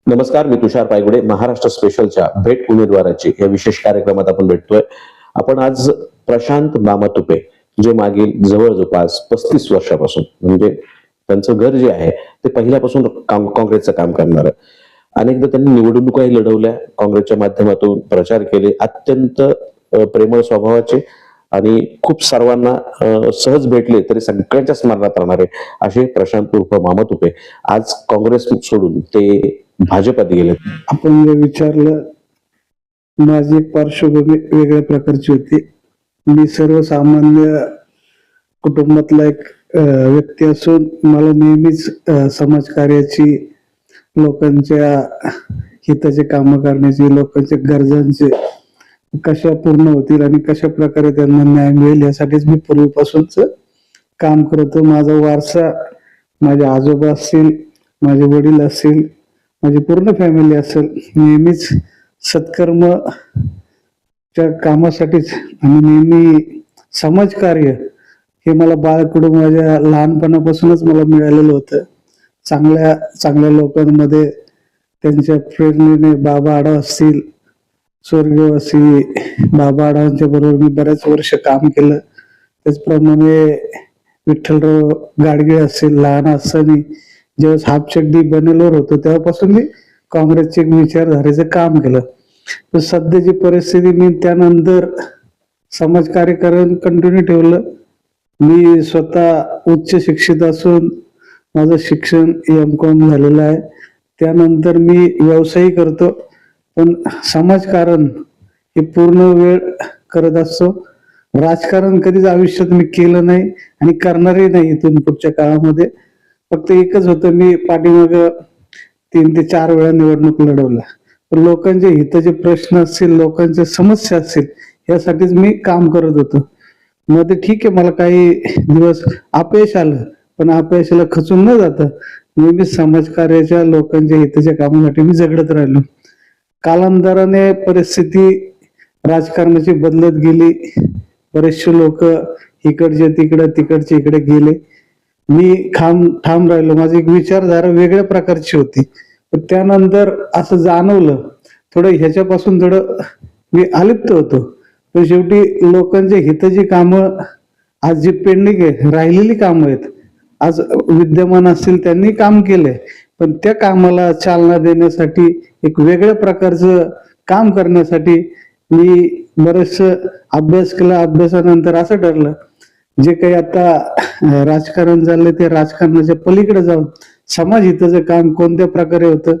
नमस्कार, मी तुषार पायगुडे. महाराष्ट्र स्पेशलच्या भेट उमेदवाराची या विशेष कार्यक्रमात आपण भेटतोय. आपण आज प्रशांत बामातुपे, जे मागील जवळजवळ 35 वर्षापासून म्हणजे त्यांचं घर जे आहे ते पहिल्यापासून काँग्रेसचं काम करणार. अनेकदा त्यांनी निवडणुकाही लढवल्या, काँग्रेसच्या माध्यमातून प्रचार केले. अत्यंत प्रेमळ स्वभावाचे आणि खूप सर्वांना सहज भेटले तरी सगळ्यांच्या स्मरणात राहणारे असे प्रशांत उर्फ बामातुपे आज काँग्रेस सोडून ते भाजपात गेले. आपण जे विचारलं, माझी पार्श्वभूमी वेगळ्या प्रकारची होती. मी सर्वसामान्य कुटुंबातला एक व्यक्ती असून मला नेहमीच समाजकार्याची, लोकांच्या हिताचे काम करण्याची, लोकांच्या गरजांचे कशा पूर्ण होतील आणि कशा प्रकारे त्यांना न्याय मिळेल यासाठीच मी पूर्वीपासूनच काम करतो. माझा वारसा, माझे आजोबा असतील, माझे वडील असतील, माझी पूर्ण फॅमिली असेल, नेहमीच सत्कर्मच्या कामासाठीच आणि नेहमी समाजकार्य हे मला बाळकडून माझ्या लहानपणापासूनच मला मिळालेलं होतं. चांगल्या चांगल्या लोकांमध्ये त्यांच्या प्रेरणेने बाबा आढाव असतील, स्वर्गवासी बाबा आढावांच्या बरोबर मी बऱ्याच वर्ष काम केलं. त्याचप्रमाणे विठ्ठलराव गाडगे असतील, लहान असताना जेव्हा हाफचड्डी बनेलवर होतो तेव्हापासून मी काँग्रेसचे एक विचारधारेचं काम केलं. तर सध्याची परिस्थिती, मी त्यानंतर समाजकार्य कंटिन्यू ठेवलं. मी स्वतः उच्च शिक्षित असून माझं शिक्षण M.Com झालेलं आहे. त्यानंतर मी व्यवसायही करतो, पण समाजकारण हे पूर्ण वेळ करत असतो. राजकारण कधीच आयुष्यात मी केलं नाही आणि करणारही नाही इथून पुढच्या काळामध्ये. फक्त एकच होतं, मी पाठीमाग 3 ते 4 वेळा निवडणूक लढवला. लोकांचे हिताचे प्रश्न असतील, लोकांच्या समस्या असतील यासाठीच मी काम करत होतो. मध्ये ठीक आहे, मला काही दिवस अपयश आलं, पण अपयशाला खचून न जाता नेहमी समाजकार्याच्या, लोकांच्या हिताच्या कामासाठी मी झगडत राहिलो. कालांतराने परिस्थिती राजकारणाची बदलत गेली. बरेचसे लोक इकडचे तिकडे, तिकडचे इकडे गेले. मी ठाम राहिलो. माझी एक विचारधारा वेगळ्या प्रकारची होती. पण त्यानंतर असं जाणवलं थोडं, ह्याच्यापासून थोडं मी अलिप्त होतो. पण शेवटी लोकांच्या हिताची कामं, आज जी पेंडिंग आहे, राहिलेली कामं आहेत, आज विद्यमान असतील त्यांनी काम केलंय, पण त्या कामाला चालना देण्यासाठी, एक वेगळ्या प्रकारचं काम करण्यासाठी मी बरेचस अभ्यास केला. अभ्यासानंतर असं ठरलं, जे काही आता राजकारण चाललंय ते राजकारणाच्या पलीकडे जाऊन समाज हिताचं काम कोणत्या प्रकारे होतं